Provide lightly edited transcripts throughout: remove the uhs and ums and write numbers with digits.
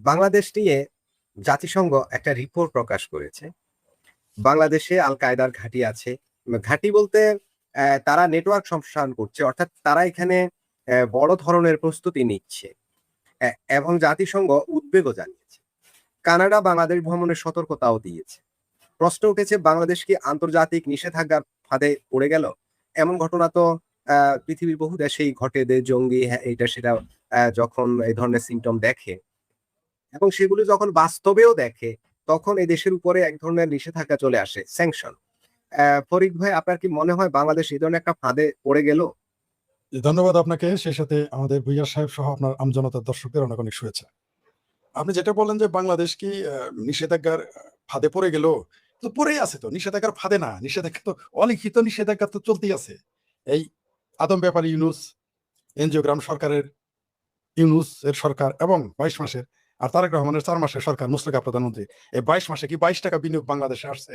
বাংলাদেশ নিয়ে জাতিসংঘ একটা রিপোর্ট প্রকাশ করেছে। বাংলাদেশে আল কায়দার ঘাঁটি আছে। ঘাঁটি বলতে তারা নেটওয়ার্ক সম্প্রসারণ করছে। অর্থাৎ তারা এখানে বড় ধরনের প্রস্তুতি নিচ্ছে। এ এবং জাতিসংঘ উদ্বেগও জানিয়েছে। কানাডা বাংলাদেশ ভ্রমণের সতর্কতাও দিয়েছে। প্রশ্ন উঠেছে, বাংলাদেশ কি আন্তর্জাতিক নিষেধাজ্ঞার ফাঁদে পড়ে গেল? এমন ঘটনা তো পৃথিবীর বহু দেশেই ঘটে, জঙ্গি হ্যাঁ, এইটা সেটা যখন এই ধরনের সিম্পটম দেখে এবং সেগুলো যখন বাস্তবেও দেখে, তখন এই দেশের উপরে এক ধরনের নিষেধাজ্ঞা চলে আসে, স্যাংশন। ফরিদ ভাই, আপনার কি মনে হয় বাংলাদেশ এই ধরনের একটা ফাঁদে পড়ে গেল? ধন্যবাদ আপনাকে। সেই সাথে আমাদের ভুইয়া সাহেব সহ আপনার আমজনতার দর্শকদের অনেক অনেক শুভেচ্ছা। আপনি যেটা বললেন যে বাংলাদেশ কি নিষেধাজ্ঞার ফাঁদে পড়ে গেল, তো পড়েই আছে। তো নিষেধাজ্ঞার ফাঁদে না, নিষেধাজ্ঞা তো অলিখিত নিষেধাজ্ঞা তো চলতেই আছে। এই আদম ব্যাপারী ইউনূস, এনজিওগ্রাম সরকারের, ইউনূস এর সরকার এবং ২২ মাসের, আর তারেক রহমানের ৪ মাসের সরকার, মুশতাকা প্রধানমন্ত্রী, এই ২২ মাসে কি ২২ টাকা বিনিয়োগ বাংলাদেশে আসছে?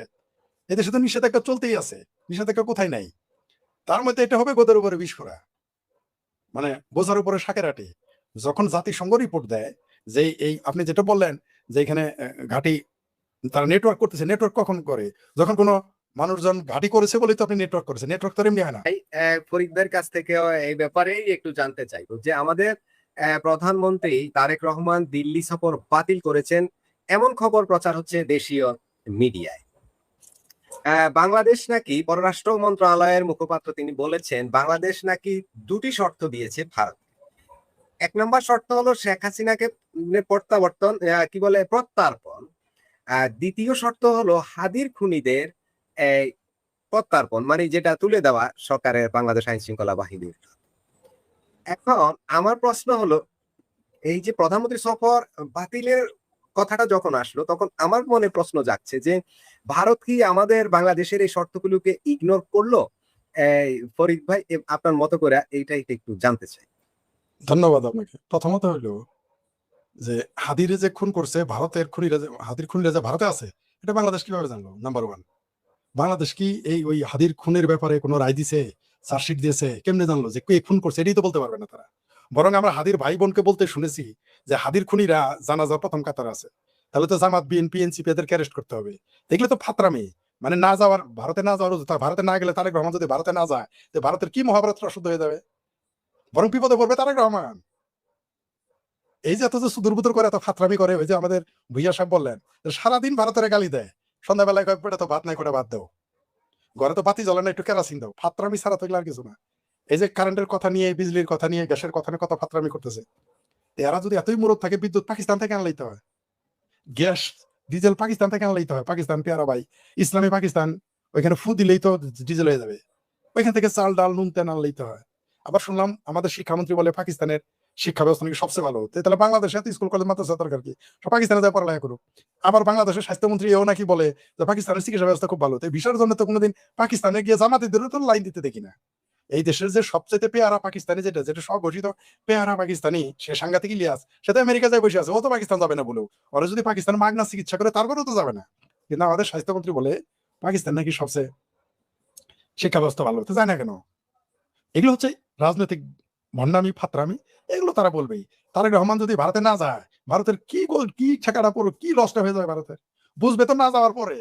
এদেশে তো নিষেধাজ্ঞা চলতেই আছে, নিষেধাজ্ঞা কোথায় নাই? তার মধ্যে এটা হবে গোদের উপরে বিষ ফোঁড়া, মানে বোঝার উপরে শাকের আটি। যখন জাতিসংঘ রিপোর্ট দেয় যে এই আপনি যেটা বললেন যে এখানে ঘাঁটি তারা নেটওয়ার্ক করতেছে, নেটওয়ার্ক কখন করে? যখন কোনো মানুষজন ঘাঁটি করেছে বলেই তো আপনি নেটওয়ার্ক করেছে, নেটওয়ার্ক তো এমনি হয় না। ভাই, ফরিদ ভাইয়ের কাছ থেকে এই ব্যাপারেই একটু জানতে চাইবো যে আমাদের প্রধানমন্ত্রী তারেক রহমান দিল্লি সফর বাতিল করেছেন, এমন খবর প্রচার হচ্ছে দেশীয় মিডিয়ায়। বাংলাদেশ নাকি, পররাষ্ট্র মন্ত্রণালয়ের মুখপাত্র তিনি বলেছেন, বাংলাদেশ নাকি দুটি শর্ত দিয়েছে ভারত। ১ নম্বর শর্ত হলো শেখ হাসিনাকে প্রত্যাবর্তন, কি বলে, প্রত্যার্পণ। আর দ্বিতীয় শর্ত হলো হাদির খুনিদের এই প্রত্যার্পণ, মানে যেটা তুলে দেওয়া সরকারের বাংলাদেশ আইন শৃঙ্খলা বাহিনীর। এখন আমার প্রশ্ন হলো, এই যে প্রধানমন্ত্রী সফর বাতিলের কথাটা যখন আসলো, তখন আমার মনে প্রশ্ন জাগছে যে ভারত কি আমাদের বাংলাদেশের এই শর্তগুলোকে ইগনোর করলো? এই ফরিদ ভাই, আপনার মতো করে এইটাই একটু জানতে চাই। ধন্যবাদ আপনাকে। প্রথমত হইলো যে হাদিরে যে খুন করছে ভারতের খুনিরা, যে হাদির খুনিরা যে ভারতে আছে, এটা বাংলাদেশ কিভাবে জানলো? নাম্বার ওয়ান, বাংলাদেশ কি এই ওই হাদির খুনের ব্যাপারে কোনো রায় দিছে, চার্জশিট দিয়েছে? কেমনে জানলো যে কে খুন করছে? এটাই তো বলতে পারবে না তারা। বরং আমরা হাদির ভাই বোনকে বলতে শুনেছি যে হাদির খুনিরা জানাজার প্রথম কাতার আছে। তাহলে তো জামাত, বিএনপি, এনসিপি এদেরকে অ্যারেস্ট করতে হবে। দেখলে তো ফাতরামি, মানে না যাওয়ার, ভারতে না যাওয়ার, ভারতে না গেলে তারেক রহমান যদি ভারতে না যায়, তো ভারতের কি মহাভারত শুদ্ধ হয়ে যাবে? বরং বিপদে পড়বে তারেক রহমান। এই যে এত যে সুদূর করে, এত ফাতরামি করে, ওই যে আমাদের ভুইয়া সাহেব বললেন যে সারাদিন ভারতের গালি দেয়, সন্ধ্যাবেলায় কয়েক পেটে তো ভাত নাই, করে ভাত দাও, ঘরে তো বাতি জ্বলে না, একটু কেরাসিন দাও। ফাতরামি ছাড়া তো এগুলো আর কিছু না। এই যে কারেন্টের কথা নিয়ে, বিজলির কথা নিয়ে, গ্যাসের কথা নিয়ে কত ফাতরামি করতেছে। এরা যদি এতই মুরত থাকে, বিদ্যুৎ পাকিস্তান থেকে আনলেই হয়, গ্যাস ডিজেল পাকিস্তান থেকে আনলেই হয়। পাকিস্তান পেয়ারা ভাই, ইসলামী পাকিস্তান, ওইখানে ফু দিলেই তো ডিজেল হয়ে যাবে। ওইখান থেকে চাল ডাল নুন তেল আনলেই তো হয়। আবার শুনলাম আমাদের শিক্ষামন্ত্রী বলে পাকিস্তানের শিক্ষা ব্যবস্থা নাকি সবচেয়ে ভালো। তাহলে বাংলাদেশে এত স্কুল কলেজ মাদ্রাসা দরকার কি? সব পাকিস্তানে যায় পড়ালেখা করুক। আবার বাংলাদেশের স্বাস্থ্যমন্ত্রী এও নাকি বলে যে পাকিস্তানের চিকিৎসা ব্যবস্থা খুব ভালো। তাই ভিসার জন্য তো কোনোদিন পাকিস্তানে গিয়ে জামাতিদের তো লাইন দিতে দেখি না। এই দেশের যে সবচেয়ে পেয়ারা পাকিস্তানি, যেটা যেটা স্বঘোষিত পেয়ারা পাকিস্তানি, সে সাংঘাতিক ইলিয়াস, সে তো আমেরিকা যায় বসে আছে, ও তো পাকিস্তান যাবে না বলেও। ওরা যদি পাকিস্তান মাগনা চিকিৎসা করে তারপরেও তো যাবে না। কিন্তু আমাদের স্বাস্থ্যমন্ত্রী বলে পাকিস্তান নাকি সবচেয়ে শিক্ষা ব্যবস্থা ভালো। তো যায় না কেন? এগুলো হচ্ছে রাজনৈতিক ভণ্ডামি, ফাতরামি। এগুলো তারা বলবেই। তারেক রহমান যদি ভারতে না যায়, ভারতের কি ঠেকাটা পড়ো, কি লসটা হয়ে যাবে ভারতের, বুঝবে তো না যাওয়ার পরে।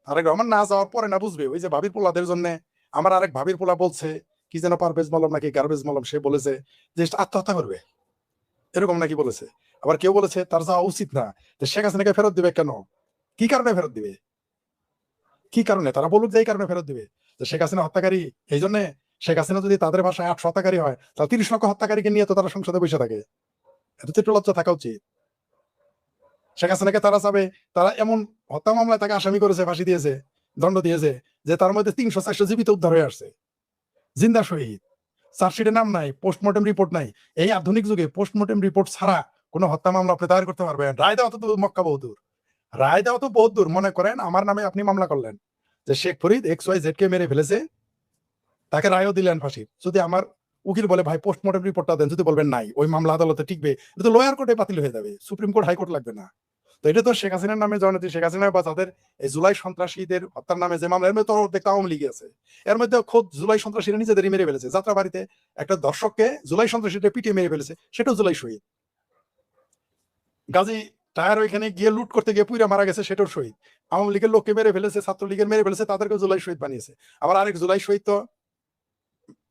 তারেক রহমান না যাওয়ার পরে না বুঝবে। ওই যে ভাবির পোলাদের জন্য আমার আরেক ভাবির পোলা বলছে, কি যেন পারভেজ মলম নাকি গার্বেজ মলম, সে বলেছে যে আত্মহত্যা করবে, এরকম নাকি বলেছে। আবার কেউ বলেছে তার যাওয়া উচিত না। যে শেখ হাসিনাকে ফেরত দিবে কেন? কি কারণে ফেরত দিবে? কি কারণে? তারা বলুক যে এই কারণে ফেরত দিবে, যে শেখ হাসিনা হত্যাকারী। এই জন্য শেখ হাসিনা যদি তাদের ভাষায় ৮০০ হত্যাকারী হয়, তাহলে ৩০ লক্ষ হত্যাকারীকে নিয়ে তো তারা সংসদে বসে থাকে। এত তো একটু লজ্জা থাকা উচিত। শেখ হাসিনাকে তারা চাবে, তারা এমন হত্যা মামলায় তাকে আসামি করেছে, ফাঁসি দিয়েছে, দণ্ড দিয়েছে, যে তার মধ্যে ৩০০-৪০০ জীবিত উদ্ধার হয়ে আসছে, জিন্দা শহীদ। চার্জশিটে নাম নাই, পোস্টমর্টেম রিপোর্ট নাই। এই আধুনিক যুগে পোস্টমর্টেম রিপোর্ট ছাড়া কোনো হত্যা মামলা আপনি দায়ের করতে পারবেন? রায় দেওয়া তো মক্কা বহুদূর, রায় দেওয়া তো বহুত দূর। মনে করেন আমার নামে আপনি মামলা করলেন যে শেখ ফরিদ XYZ কে মেরে ফেলেছে, তাকে রায়ও দিলেন ফাঁসির। যদি আমার উকিল বলে ভাই পোস্টমর্টেম রিপোর্টটা দেন, যদি বলবেন নাই, ওই মামলা আদালতে টিকবে, এটা তো লোয়ার কোর্টে বাতিল হয়ে যাবে, সুপ্রিম কোর্ট, হাইকোর্ট লাগবে না। তো এটা তো শেখ হাসিনার নামে জনতি, শেখ হাসিনা বা তাদের এই জুলাই সন্ত্রাসীদের হত্যার নামে যে মামলা, এর মধ্যে তো দেখতে আওয়ামী লীগ আছে। এর মধ্যে খোদ জুলাই সন্ত্রাসীরা নিজেদেরই মেরে ফেলেছে। যাত্রাবাড়িতে একটা দর্শককে জুলাই সন্ত্রাসীরা পিটিয়ে মেরে ফেলেছে, সেটাও জুলাই শহীদ। গাজী টায়ার ওইখানে গিয়ে লুট করতে গিয়ে পুইরা মারা গেছে, সেটার শহীদ। আওয়ামী লীগের লোককে মেরে ফেলেছে, ছাত্রলীগের মেরে ফেলেছে, তাদেরকে জুলাই শহীদ বানিয়েছে। আবার আরেক জুলাই শহীদ তো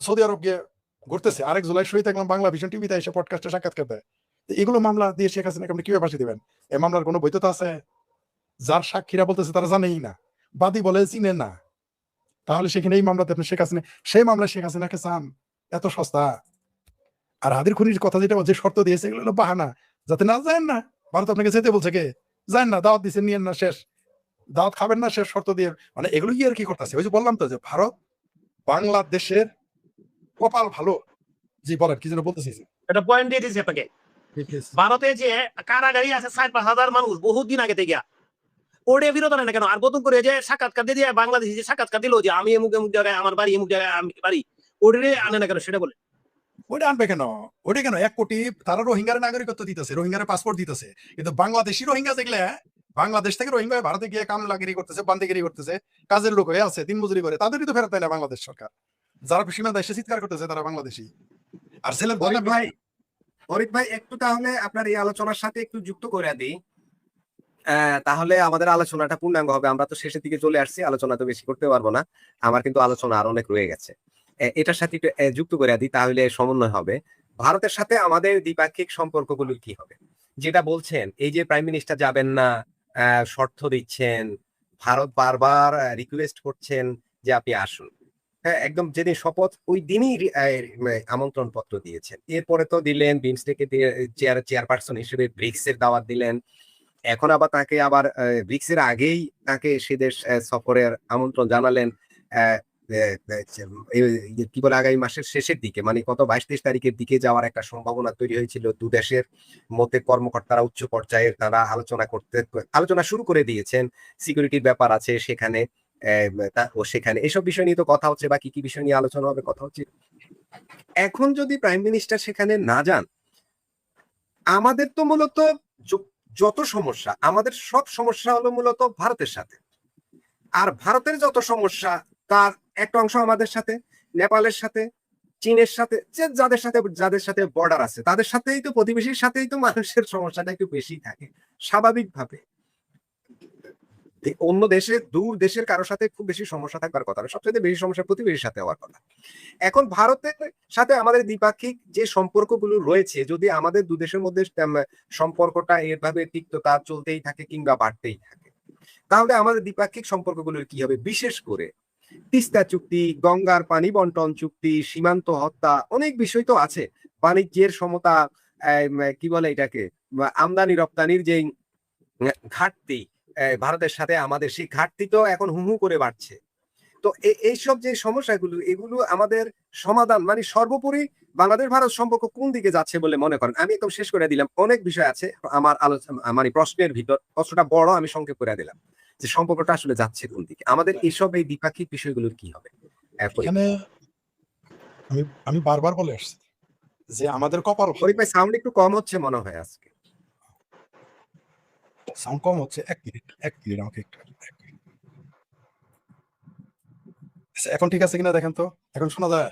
সৌদি আরব গিয়ে ঘুরতেছে, আরেক জুলাই শহীদ একদম বাংলা ভিশন টিভিতে এসে পডকাস্টে সাক্ষাৎকার দেয়। তো এগুলো মামলা দিয়ে শেখ হাসিনাকে আপনি কিভাবে ফাঁসি দিবেন? এই মামলার কোনো বৈধতা আছে? যার সাক্ষীরা বলতেছে তারা জানেই না, বাদী বলে চিনে না, তাহলে সেখানে এই মামলাতে আপনি শেখ হাসিনা, সেই মামলায় শেখ হাসিনাকে চান? এত সস্তা। আর হাদির খুনির কথা যেটা যে শর্ত দিয়েছে, এগুলো হলো বাহানা, যাতে না যায় না। ভারত আপনাকে যেতে বলছে, কে যায় না, দাওয়াত দিচ্ছে, নিয়েন না, শেষ। দাওয়াত খাবেন না, শেষ, শর্ত দিয়ে। মানে এগুলো কি আর কি করতেছে? ওই যে বললাম তো যে ভারত বাংলাদেশের কপাল ভালো। জি বলেন, কি যেন বলতে চাইছেন? একটা পয়েন্ট দিয়ে দিচ্ছি আপনাকে। ভারতে যে কারাগারি আছে 4-5 হাজার মানুষ বহুত দিন আগে থেকে, ওরে বিরোধ না কেন? আর নতুন করে যে সাক্ষাৎকার দিয়ে বাংলাদেশি যে সাক্ষাৎকার দিল যে আমি এমুক এমুক জায়গায় আমার বাড়ি, এমুক জায়গায় আমি বাড়ি, ওরে আনে না কেন সেটা বলে। ওইটা আনবে কেন? ওইটা কেন? 1 কোটি তারা রোহিঙ্গার নাগরিকত্ব দিতেছে, রোহিঙ্গার পাসপোর্ট দিতেছে, কিন্তু বাংলাদেশি রোহিঙ্গা যেগুলো বাংলাদেশ থেকে রোহিঙ্গা হয়ে ভারতে গিয়ে কামলাগিরি করতেছে, বান্দিগিরি করতেছে, কাজের লোক হয়ে আছে, দিনমজুরি করে, তাদেরই তো ফেরত দেয় না বাংলাদেশ সরকার। যারা সীমান্ত এসে চিৎকার করতেছে তারা বাংলাদেশি। আর ছেলের ফরিদ ভাই একটু তাহলে আপনার এই আলোচনার সাথে একটু যুক্ত করে দিই, তাহলে আমাদের আলোচনাটা পূর্ণাঙ্গ হবে। আমরা তো শেষের দিকে চলে আসছি, আলোচনা তো বেশি করতে পারবো না, আমার কিন্তু আলোচনা আর অনেক রয়ে গেছে। এটার সাথে একটু যুক্ত করে দিই, তাহলে সমন্বয় হবে। ভারতের সাথে আমাদের দ্বিপাক্ষিক সম্পর্কগুলো কি হবে, যেটা বলছেন এই যে প্রাইম মিনিস্টার যাবেন না, শর্ত দিচ্ছেন, ভারত বারবার রিকোয়েস্ট করছেন যে আপনি আসুন। হ্যাঁ, একদম যেদিন শপথ ওই দিনই আমন্ত্রণ পত্র দিয়েছেন। এরপরে তো দিলেন বিমস্টেকে চেয়ারপারসন হিসেবে ব্রিক্স এর দাওয়াত দিলেন। এখন আবার তাকে আবার ব্রিক্স এর আগেই তাকে সে দেশ সফরের আমন্ত্রণ জানালেন। কি বলে আগামী মাসের শেষের দিকে, মানে কত 22-23 তারিখের দিকে যাওয়ার একটা সম্ভাবনা তৈরি হয়েছিল। দু দেশের মধ্যে কর্মকর্তারা উচ্চ পর্যায়ের তারা আলোচনা শুরু করে দিয়েছেন। সিকিউরিটির ব্যাপার আছে সেখানে, সেখানে এসব বিষয় নিয়ে তো কথা হচ্ছে, বা কি কি বিষয় নিয়ে আলোচনা হবে কথা হচ্ছে। এখন যদি প্রাইম মিনিস্টার সেখানে না যান, আমাদের তো মূলত যত সমস্যা, আমাদের সব সমস্যা হলো মূলত ভারতের সাথে। আর ভারতের যত সমস্যা তার একটা অংশ আমাদের সাথে, নেপালের সাথে, চীনের সাথে, যাদের সাথে বর্ডার আছে তাদের সাথেই তো, প্রতিবেশীর সাথেই তো মানুষের সমস্যাটা একটু বেশি থাকে স্বাভাবিকভাবে। অন্য দেশে, দূর দেশের কারোর সাথে খুব বেশি সমস্যা থাকবার কথা না, সবচেয়ে বেশি সমস্যা প্রতিবেশীর সাথে হওয়ার কথা। এখন ভারতের সাথে আমাদের দ্বিপাক্ষিক যে সম্পর্কগুলো রয়েছে, যদি আমাদের দু দেশের মধ্যে সম্পর্কটা এভাবে তিক্ততা চলতেই থাকে কিংবা বাড়তেই থাকে, তাহলে আমাদের দ্বিপাক্ষিক সম্পর্কগুলোর কি হবে? বিশেষ করে তিস্তা চুক্তি, গঙ্গার পানি বন্টন চুক্তি, সীমান্ত হত্যা, অনেক বিষয় তো আছে। বাণিজ্যের সমতা, কি বলে এটাকে, আমদানি রপ্তানির যে ঘাটতি, ভারতের সাথে আমাদের সেই ঘাটতি তো এখন হু হু করে বাড়ছে। তো এইসব যে সমস্যাগুলো, এগুলো আমাদের সমাধান, মানে সর্বোপরি বাংলাদেশ ভারত সম্পর্ক কোন দিকে যাচ্ছে বলে মনে করেন? আমি একদম শেষ করে দিলাম, অনেক বিষয় আছে আমার আলোচনা, মানে প্রশ্নের ভিতর, প্রশ্নটা বড়, আমি সংক্ষেপ করে দিলাম যে সম্পর্কটা আসলে যাচ্ছে কোন দিকে, আমাদের এইসব এই দ্বিপাক্ষিক বিষয়গুলোর কি হবে। এখানে আমি বারবার বলে আসছি যে আমাদের কপাল। ফরিদ ভাই সাউন্ড একটু কম হচ্ছে মনে হয় আজকে। সাউন্ড কম হচ্ছে? 1 মিনিট আমাকে একটু, এখন ঠিক আছে কিনা দেখেন তো, এখন শোনা যায়?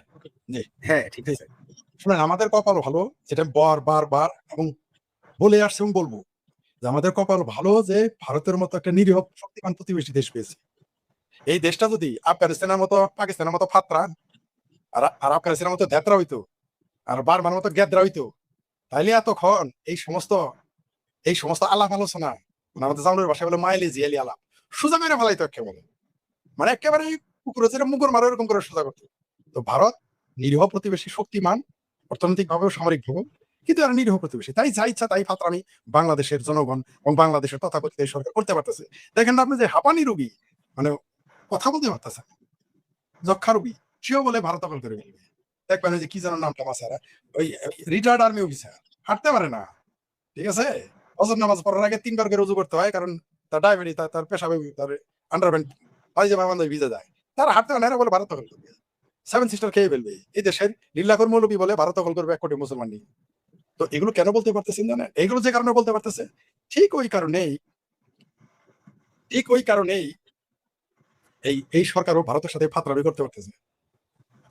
জি হ্যাঁ ঠিক আছে। শুনেন, আমাদের কপাল ভালো, যেটা বারবার এবং বলে আসছে এবং বলবো, যে আমাদের কপাল ভালো যে ভারতের মতো একটা নিরীহ শক্তিমান প্রতিবেশী দেশ পেয়েছে। এই দেশটা যদি আফগানিস্তানের মতো, পাকিস্তানের মতো ফাত্রা, আর আফগানিস্তানের মতো ধ্যাত্রা হইতো, আর বারবার মতো গ্যাদ্রা হইতো, তাইলে এতক্ষণ এই সমস্ত আলাপ আলোচনা, মানে আমাদের জামনের ভাষায় বলে মাইলেজি এলি আলাপ, সোজা মেরে ফেলাইতো একেবারে, মানে একেবারে কুকুর যেটা মুগুর মারো এরকম করে সোজা করতো। তো ভারত নিরীহ প্রতিবেশী, শক্তিমান অর্থনৈতিক ভাবে, সামরিক ভাবে, কিন্তু এরা নিরীহ প্রতিবেশী, তাই যা ইচ্ছা তাই ফাত্রামি বাংলাদেশের জনগণ এবং বাংলাদেশের তথাকথিত সরকার করতে পারতেছে। দেখেন না আপনি যে হাঁপানি রোগী, মানে কথা বলতে পারতেছে, যক্ষা রোগী, সেও বলে ভারত দখল করে ফেলবে। দেখবেন ওই যে কি যেন নামটা মাসারা, ওই রিটায়ার্ড আর্মি অফিসার, হাঁটতে পারে না, ঠিক আছে, ফজর নামাজ পড়ার আগে 3 বার করে রুজু করতে হয়, কারণ তার ডায়াবেটিস, তার পেশাবে, তার আন্ডারপ্যান্ট পায়জামা বান্ধবী ভিজে যায়, তার হাঁটতে পারে না, বলে ভারত দখল করবে, 7 সিস্টার খেয়ে ফেলবে। এই দেশের লিল্লাখর মৌলবী বলে ভারত দখল করবে 1 কোটি মুসলমান নিয়ে। তো এগুলো কেন বলতে পারতেছেন জানেন? এগুলো যে কারণে বলতে পারতেছে, ঠিক ওই কারণেই এই সরকারও ভারতের সাথে ফাতরামি করতে পারতেছে,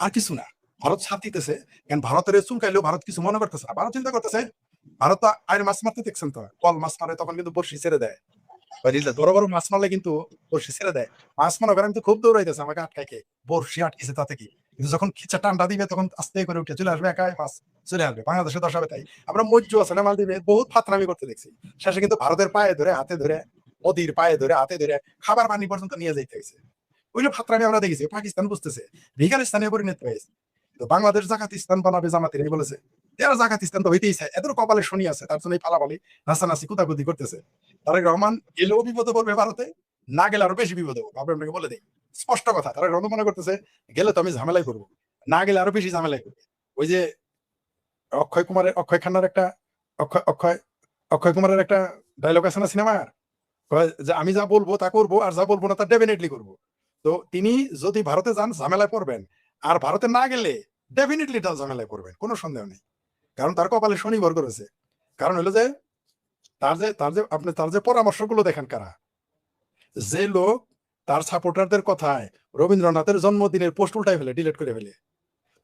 আর কিছু না। ভারত ছাড় দিতেছে, কারণ ভারতের চুলকাইলেও ভারত কিছু মনে করতেছে না। ভারত চিন্তা করতেছে ভারত তো আর মাছ মারতে দেখছেন তো, কল মাছ মারে তখন কিন্তু বড়শি ছেড়ে দেয়, বড় বড় মাছ মারলে কিন্তু বড়শি ছেড়ে দেয়। মাছ মনে করেন তো খুব দৌড়াইতেছে আমাকে আটকাইকে, বড়শি আটকেছে তাতে কি, কিন্তু যখন খিচা টানটা দিবে তখন আস্তে করে উঠে চলে আসবে, একাই মাছ চলে আসবে। বাংলাদেশে দশ হবে তাই, আমরা মজ্জু আছে না মালদ্বীপে বহুত ফাতরামি করতে দেখছি, শেষে কিন্তু ভারতের পায়ে ধরে হাতে ধরে, মোদির পায়ে ধরে হাতে ধরে খাবার পানি পর্যন্ত নিয়ে যাইতে হয়েছে। ওইগুলো ফাতরামি আমরা দেখেছি। পাকিস্তান বুঝতেছে ভিখারিস্তানে পরিণত হয়েছে, তো বাংলাদেশ জাকাতিস্তান বানাবে জামাতির বলেছে, এরা জাকাতিস্তান তো হইতেই চায়, এদের কপালে শনি আছে, তার জন্য এই পালাপালি নাচানাচি কুতাকুতি করতেছে। তারেক রহমান গেলেও বিপদে পড়বে ভারতে, না গেলে আরো বেশি বিপদে পড়বে, আপনি আপনাকে বলে দেই স্পষ্ট কথা। তারেক রহমান মনে করতেছে গেলে তো আমি ঝামেলাই করবো, না গেলে আরো বেশি ঝামেলাই করবে। ওই যে অক্ষয় খান্নার একটা অক্ষয় অক্ষয় অক্ষয় কুমারের একটা ডায়লগ আছে না সিনেমার, যে আমি যা বলবো তা করবো, আর যা বলবো না তা ডেফিনেটলি করবো। তো তিনি যদি ভারতে যান ঝামেলায় পড়বেন, আর ভারতে না গেলে ডেফিনেটলি তার ঝামেলায় পড়বেন, কোনো সন্দেহ নেই। কারণ তার কপালে শনি ভর করেছে। কারণ হলো যে তার যে পরামর্শগুলো দেখেন কারা, যে লোক তার সাপোর্টারদের কথায় রবীন্দ্রনাথের জন্মদিনের পোস্ট উল্টাই ফেলে, ডিলিট করে ফেলে,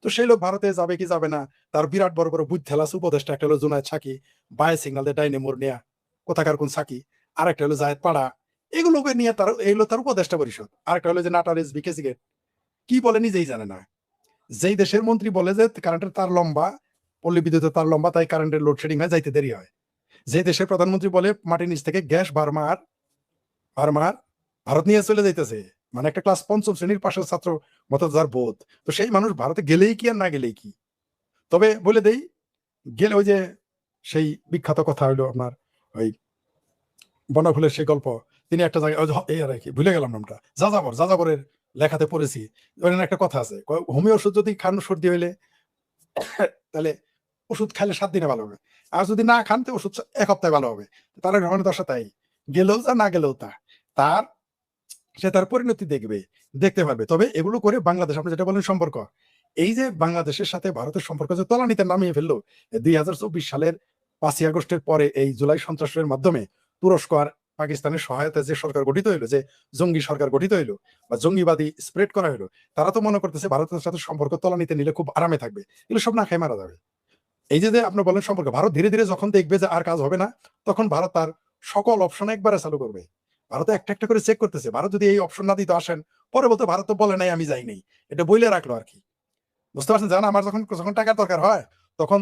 তো সেই লোক ভারতে যাবে কি যাবে না, তার বিরাট বড় বড় বুদ্ধেলাস উপদেষ্টা, একটা হলো জুনায়েদ সাকি, বায়ে সিগনাল দিয়ে ডাইনে মোড় নেয়া, কোথাকার কোন সাকি, আর একটা হলো জায়েদ পাড়া, এগুলোকে নিয়ে তার এইগুলো তার উপদেষ্টা পরিষদ। আর একটা হলো যে নাটার এস বিকে সিগেট, কি বলে নিজেই জানে না। যেই দেশের মন্ত্রী বলে যে কারেন্টের তার লম্বা, পল্লী বিদ্যুতের তার লম্বা, তাই কারেন্টের লোডশেডিং হয়, যাইতে দেরি হয়। যে দেশের প্রধানমন্ত্রী বলে মাটির নিচ থেকে গ্যাস বারমার বারমার ভারত নিয়ে চলে যাইতেছে, মানে একটা ক্লাস পঞ্চম শ্রেণীর পাশের ছাত্র মতো যার বোধ, তো সেই মানুষ ভারতে গেলেই কি আর না গেলেই কি। তবে বলে দেই, গেলে ওই যে সেই বিখ্যাত কথা হইলো আপনার ওই বনফুলের সেই গল্প, তিনি একটা জায়গায় এই আর কি ভুলে গেলাম নামটা, যাযাবরের লেখাতে পড়েছি, ওখানে একটা কথা আছে, হোমিও ওষুধ যদি খান সর্দি হইলে তাহলে ওষুধ খাইলে 7 দিনে ভালো হবে, আর যদি না খান তো ওষুধ 1 সপ্তাহে ভালো হবে। তারা রহমানের দশা তাই, গেলেও তা না গেলেও তা, তার সে তার পরিণতি দেখতে পারবে। তবে এগুলো করে বাংলাদেশ, আপনি যেটা বলেন সম্পর্ক, এই যে বাংলাদেশের সাথে ভারতের সম্পর্ক যে তলানিতে নামিয়ে ফেললো 2024 সালের 5ই আগস্টের পরে, এই জুলাই সন্ত্রাসের মাধ্যমে তুরস্ক আর পাকিস্তানের সহায়তায় যে সরকার গঠিত হইলো, যে জঙ্গি সরকার গঠিত হইলো বা জঙ্গিবাদী স্প্রেড করা হইলো, তারা তো মনে করতেছে ভারতের সাথে সম্পর্ক তলানিতে নিলে খুব আরামে থাকবে, এগুলো সব না খেয়ে মারা যাবে। এই যে আপনি বলেন সম্পর্ক, ভারত ধীরে ধীরে যখন দেখবে যে আর কাজ হবে না, তখন ভারত তার সকল অপশন একবারে চালু করবে। ভারত একটা একটা করে চেক করতেছে, ভারত যদি এই অপশন না দিতে আসেন, পরে বলতে ভারত তো বলে নাই আমি যাই নাই, এটা বইলে রাখলো আর কি, বুঝতে পারছেন? জানা আমার যখন যখন টাকার দরকার হয় তখন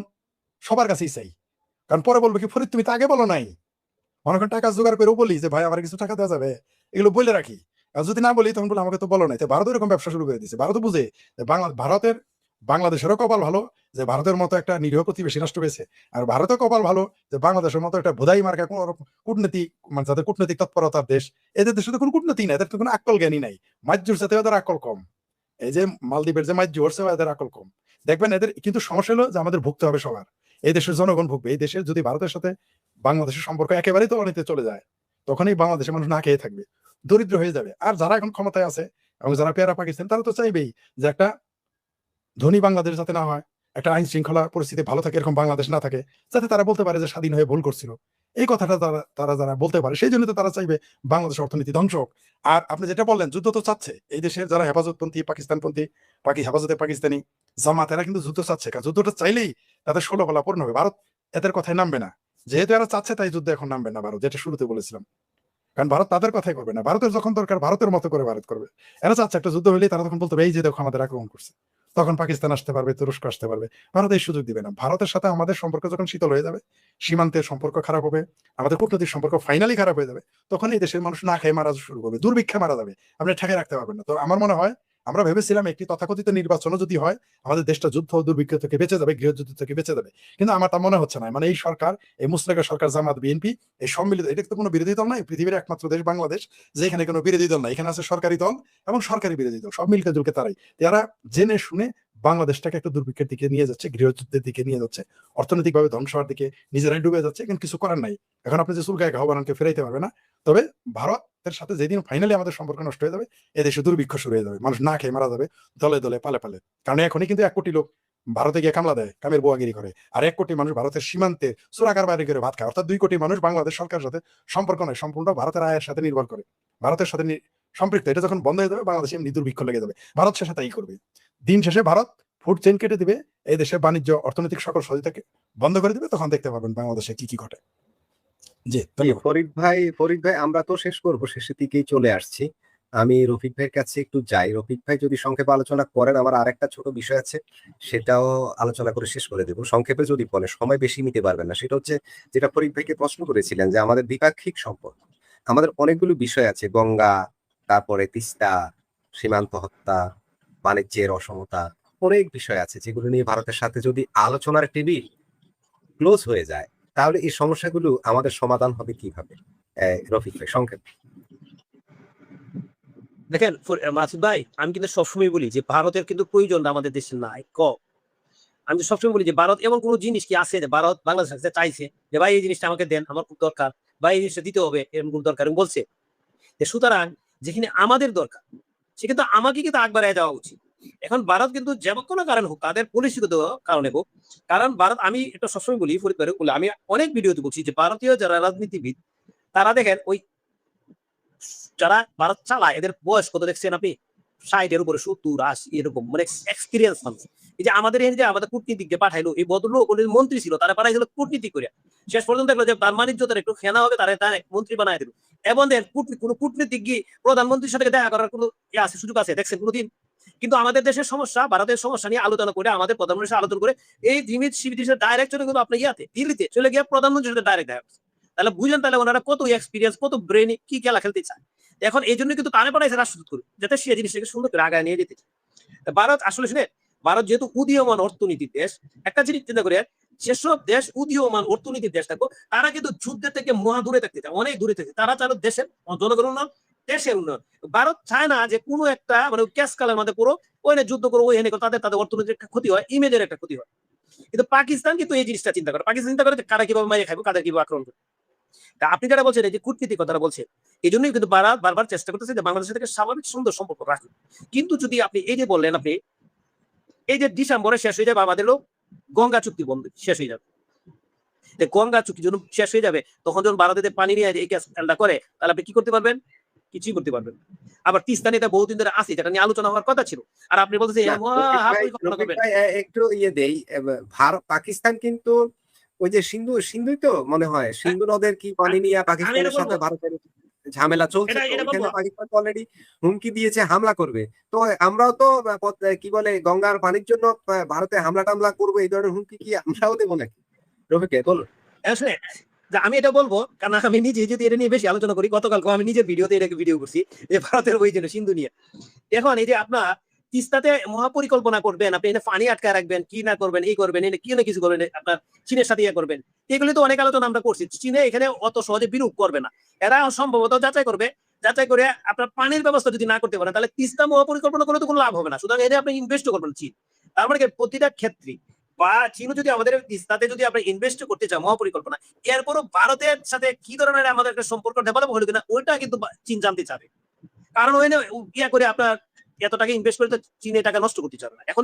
সবার কাছেই চাই, কারণ পরে বলবে কি ফরিদ তুমি তো আগে বলো নাই। মনে করেন টাকা জোগাড় করেও বলি যে ভাই আমার কিছু টাকা দেওয়া যাবে, এগুলো বলে রাখি, আর যদি না বলি তখন বলে আমাকে তো বলো নাই। তো ভারত এরকম ব্যবসা শুরু করে দিচ্ছে, ভারত বুঝে যে বাংলাদেশেরও কপাল ভালো যে ভারতের মতো একটা নিরীহ প্রতিবেশী রাষ্ট্র পেয়েছে, আর ভারতের কপাল ভালো যে বাংলাদেশের মতো একটা বোধাই মার্কা কোন কূটনীতি, মানে যাদের কূটনৈতিক তৎপরতার দেশ, এদের দেশে তো কোনো কূটনীতি নাই, এদের তো কোনো আকল জ্ঞানী নাই, মাজ্জুর সাথে এদের আকল কম। এই যে মালদ্বীপের যে মাজ্জু ওরছে এদের আকল কম। দেখবেন এদের কিন্তু সমস্যা হলো যে আমাদের ভুগতে হবে সবার, এই দেশের জনগণ ভুগবে। এই দেশের যদি ভারতের সাথে বাংলাদেশের সম্পর্ক একেবারেই তলানিতে চলে যায়, তখনই বাংলাদেশের মানুষ না খেয়ে থাকবে, দরিদ্র হয়ে যাবে। আর যারা এখন ক্ষমতায় আছে এবং যারা পেয়ারা পাকিস্তান, তারা তো চাইবেই যে একটা ধনী বাংলাদেশ যাতে না হয়, একটা আইন শৃঙ্খলা পরিস্থিতি ভালো থাকে এরকম বাংলাদেশ না থাকে, যাতে তারা বলতে পারে যে স্বাধীন হয়ে ভুল করছিল। এই কথাটা তারা যারা বলতে পারে, সেই জন্য তো তারা চাইবে বাংলাদেশ অর্থনীতি ধ্বংস হোক। আর আপনি যেটা বললেন যুদ্ধ তো চাচ্ছে এই দেশের যারা হেফাজতপন্থী, পাকিস্তানপন্থী, হেফাজতে পাকিস্তানি জামাত, এরা কিন্তু যুদ্ধ চাচ্ছে, কারণ যুদ্ধটা চাইলেই তাদের 16 গলা পূর্ণ হবে। ভারত এদের কথায় নামবে না, যেহেতু এরা চাচ্ছে তাই যুদ্ধ এখন নামবে না ভারত, যেটা শুরুতে বলেছিলাম। কারণ ভারত তাদের কথাই করবে না, ভারতের যখন দরকার ভারতের মতো করে ভারত করবে। এরা চাচ্ছে একটা যুদ্ধ হলেই তারা তখন বলতে হবে এই যে দেখো আমাদের আক্রমণ করছে, তখন পাকিস্তান আসতে পারবে, তুরস্ক আসতে পারবে, ভারত এই সুযোগ দিবে না। ভারতের সাথে আমাদের সম্পর্ক যখন শীতল হয়ে যাবে, সীমান্তের সম্পর্ক খারাপ হবে, আমাদের কূটনৈতিক সম্পর্ক ফাইনালি খারাপ হয়ে যাবে, তখন এই দেশের মানুষ না খেয়ে মারা শুরু করবে, দুর্ভিক্ষে মারা যাবে, আপনি ঠেকে রাখতে পারবেন না। তো আমার মনে হয় আমরা ভেবেছিলাম একটি তথাকথিত নির্বাচনও যদি হয়, আমাদের দেশটা যুদ্ধ দুর্ভিক্ষ থেকে বেঁচে যাবে, গৃহযুদ্ধ থেকে বেঁচে যাবে। কিন্তু আমার তা মনে হচ্ছে না। মানে এই সরকার, এই মুসলিম সরকার, জামাত, বিএনপি, এই সম্মিলিত, এটা তো কোনো বিরোধী দল নাই, পৃথিবীর একমাত্র দেশ বাংলাদেশ যেখানে কোনো বিরোধী দল নাই, এখানে আছে সরকারি দল এবং সরকারি বিরোধী দল, সব মিলকে জুলকে তারাই, তারা জেনে শুনে বাংলাদেশটাকে একটা দুর্ভিক্ষের দিকে নিয়ে যাচ্ছে, গৃহযুদ্ধের দিকে নিয়ে যাচ্ছে, অর্থনৈতিকভাবে ধ্বংস হওয়ার দিকে নিজেরাই ডুবে যাচ্ছে। কিন্তু কিছু করার নাই, এখন আপনি যে চুলকায় আহ্বানকে ফেরাইতে পারবে না। তবে ভারতের সাথে যেদিন ফাইনালি আমাদের সম্পর্ক নষ্ট হয়ে যাবে, এদেশে দুর্ভিক্ষ শুরু হয়ে যাবে, মানুষ না খেয়ে মারা যাবে দলে দলে পালে পালে। কারণ এখনই কিন্তু 1 কোটি লোক ভারতে গিয়ে কামলা দেয়, কামের বোয়াগিরি করে, আর 1 কোটি মানুষ ভারতের সীমান্তে চোরাকার বাইরে করে ভাত খায়, অর্থাৎ 2 কোটি মানুষ বাংলাদেশ সরকারের সাথে সম্পর্ক নয়, সম্পূর্ণ ভারতের আয়ের সাথে নির্ভর করে, ভারতের সাথে সম্পৃক্ত। এটা যখন বন্ধ হয়ে যাবে, বাংলাদেশে এমনি দুর্ভিক্ষ লেগে যাবে, ভারত শেষে তাই করবে। দিন শেষে ভারত ফুড চেইন কেটে দিবে, এই দেশে বাণিজ্য অর্থনৈতিক সকল সহযোগিতাকে বন্ধ করে দিবে, তখন দেখতে পাবেন বাংলাদেশে কি কি ঘটে। জি, ধন্যবাদ। ফরিদ ভাই আমরা তো শেষ করব, শেষের দিকেই চলে আসছি। আমি রফিক ভাইয়ের কাছে একটু যাই। রফিক ভাই যদি সংক্ষেপে আলোচনা করেন, আমার আরেকটা ছোট বিষয় আছে, সেটাও আলোচনা করে শেষ করে দেব। সংক্ষেপে যদি বলেন, সময় বেশি নিতে পারবেন না। সেটা হচ্ছে যেটা ফরিদ ভাইকে প্রশ্ন করেছিলেন যে আমাদের দ্বিপাক্ষিক সম্পর্ক, আমাদের অনেকগুলো বিষয় আছে, গঙ্গা, তারপরে তিস্তা, সীমান্ত হত্যা, বাণিজ্যের অসমতা, অনেক বিষয় আছে যেগুলো নিয়ে ভারতের সাথে যদি আলোচনার টেবিল ক্লোজ হয়ে যায়, তাহলে এই সমস্যাগুলো আমাদের সমাধান হবে কিভাবে? রফিক ভাই সংক্ষেপে। দেখেন মাসুদ ভাই, আমি কিন্তু সবসময় বলি যে ভারতের কিন্তু প্রয়োজন আমাদের দেশে নাই, কম। আমি তো সবসময় বলি যে ভারত এমন কোন জিনিস কি আছে যে ভারত বাংলাদেশের কাছে চাইছে যে ভাই এই জিনিসটা আমাকে দেন, আমার খুব দরকার, বা এই জিনিসটা দিতে হবে, এরকম কোন দরকার এবং বলছে যে সুতরাং যেখানে আমাদের দরকার সে কিন্তু আমাকে কিন্তু আগ বাড়ায় দেওয়া উচিত। এখন ভারত কিন্তু যেমন কোনো কারণ হোক, তাদের পরিস্থিতিগত কারণে হোক, কারণ ভারত, আমি এটা সবসময় বলি ফরিদ ভাই বলে, আমি অনেক ভিডিওতে বলছি যে ভারতীয় যারা রাজনীতিবিদ, তারা দেখেন ওই যারা ভারত চালায় এদের বয়স কত দেখছেন আপনি? 60 এর উপরে, 70, 80 এরকম, মানে এক্সপিরিয়েন্স মানুষ। এই যে আমাদের এই যে আমাদের কূটনীতিককে পাঠাইলো, এই ভদ্রলোক উনি মন্ত্রী ছিল, তারা পাঠাইছিল কূটনীতি করে, শেষ পর্যন্ত দেখলো যে তার বাণিজ্যতার একটু খেনা হবে, তারা তার মন্ত্রী বানায় দিল। এবং দেন কোনো কূটনীতিক গিয়ে প্রধানমন্ত্রীর সাথে দেখা করার কোনো আছে, সুযোগ আছে দেখছেন কোনোদিন? কিন্তু আমাদের দেশের সমস্যা, ভারতের সমস্যা নিয়ে আলোচনা করে, আমাদের প্রধানমন্ত্রীর সাথে আলোচনা করে, এই জিমিত শিবির ডাইরেক্ট চলে কিন্তু আপনার ইয়াতে দিল্লিতে চলে গিয়ে প্রধানমন্ত্রীর সাথে ডাইরেক্ট দেখা করছে। তাহলে বুঝলেন, তাহলে ওনারা কত এক্সপিরিয়েন্স, কত ব্রেন, কি খেলা খেলতে চায়। এখন এই জন্য কিন্তু তারা পাঠাইছে রাষ্ট্রদূত করে, যাতে সে জিনিসটাকে সুন্দর করে আগায় নিয়ে যেতে চায়। ভারত আসলে শুনে, ভারত যেহেতু উদীয়মান অর্থনীতির দেশ, একটা জিনিস চিন্তা করে, যেসব দেশ উদীয়মান অর্থনীতির দেশ থাকবো, তারা কিন্তু যুদ্ধের থেকে মহা দূরে থাকতে চায়, অনেক দূরে থাকতে, তারা চায় দেশের জনগণ উন্নয়ন, দেশের উন্নয়ন। ভারত চায় না যে কোনো একটা মানে ক্যাশ কালের মধ্যে পুরো ওই যুদ্ধ করো, ওই তাদের তাদের অর্থনীতির একটা ক্ষতি হয়, ইমেজের একটা ক্ষতি হয়। কিন্তু পাকিস্তান কিন্তু এই জিনিসটা চিন্তা করে, পাকিস্তান চিন্তা করে যে কারা কিভাবে মারিয়ে খাবো, কাদের কিভাবে আক্রমণ করবে। তা আপনি যারা বলছেন এই যে কূটনীতিক কথাটা বলছেন, এই জন্যই কিন্তু বারবার চেষ্টা করতেছে যে বাংলাদেশের থেকে স্বাভাবিক সুন্দর সম্পর্ক রাখুন। কিন্তু যদি আপনি এই যে বললেন, আপনি এই যে ডিসেম্বরে শেষ হয়ে যাবে আমাদের গঙ্গা চুক্তি বন্ধ শেষ হয়ে যাবে, গঙ্গা চুক্তি যখন শেষ হয়ে যাবে, তখন যখন ভারতের পানি নিয়ে এই কাজটা করে, তাহলে আপনি কি করতে পারবেন? কিছুই করতে পারবেন। আবার তিস্তা নিয়ে বহুদিন ধরে আছে, যেটা নিয়ে আলোচনা হওয়ার কথা ছিল, আর আপনি বলতেছেন না, রফিক ভাই একটু ইয়ে দেই। ভারত পাকিস্তান কিন্তু ওই যে সিন্ধুই তো মনে হয়, সিন্ধু নদের কি পানি নিয়ে পাকিস্তানের সাথে ভারতের ঝামেলা চলছে, তো এটা ওখানে বলবো। পাকিস্তান অলরেডি হুমকি দিয়েছে হামলা করবে। তো আমরাও তো কি বলে গঙ্গার পানির জন্য ভারতে হামলা টামলা করবো, এই ধরনের হুমকি কি আমরাও দেবো নাকি? রফিক ভাই বলুন। আসলে যে আমি এটা বলবো, কারণ আমি নিজে যদি এটা নিয়ে বেশি আলোচনা করি, গতকালকে আমি নিজের ভিডিওতে এটাকে ভিডিও করছি যে ভারতের ওই জন্য সিন্ধু নিয়ে। এখন এই যে আপনার তিস্তাতে মহাপরিকল্পনা করবেন, আপনি এখানে পানি আটকায় রাখবেন, কি না করবেন, এই করবেন, এটা কি না কিছু করবেন, আপনার চীনের সাথে ইয়ে করবেন, এগুলি তো অনেক আলোচনা আমরা করছি। চীনে এখানে অত সহজে বিরূপ করবে না, এরা সম্ভবত যাচাই করবে, যাচাই করে আপনার পানির ব্যবস্থা যদি না করতে পারেন, তাহলে তিস্তা মহাপরিকল্পনা করলে তো কোনো লাভ হবে না। সুতরাং এটা আপনি ইনভেস্ট করবেন চীন। তার মানে প্রতিটা ক্ষেত্রে বা চীনও যদি আমাদের তিস্তাতে যদি আমরা ইনভেস্ট করতে চাই মহাপরিকল্পনা, এরপরও ভারতের সাথে কি ধরনের আমাদের একটা সম্পর্ক ডেভেলপ হলো কিনা ওইটা কিন্তু চীন জানতে চাবে। কারণ ওই ইয়া করে আপনার এত টাকা ইনভেস্ট করে তো চীনে টাকা নষ্ট করতে চাবে না। এখন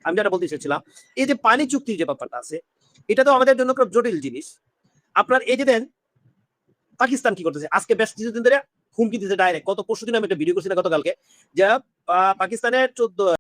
আমি যেটা বলতে চাইছিলাম, এই যে পানি চুক্তির যে ব্যাপারটা আছে, এটা তো আমাদের জন্য খুব জটিল জিনিস। আপনার এই যে দেন পাকিস্তান কি করতেছে, আজকে বেশ কিছুদিন ধরে হুমকি দিতে ডাইরেক্ট, গত পরশুদিন আমি একটা ভিডিও করছি না গতকালকে, যে পাকিস্তানের 14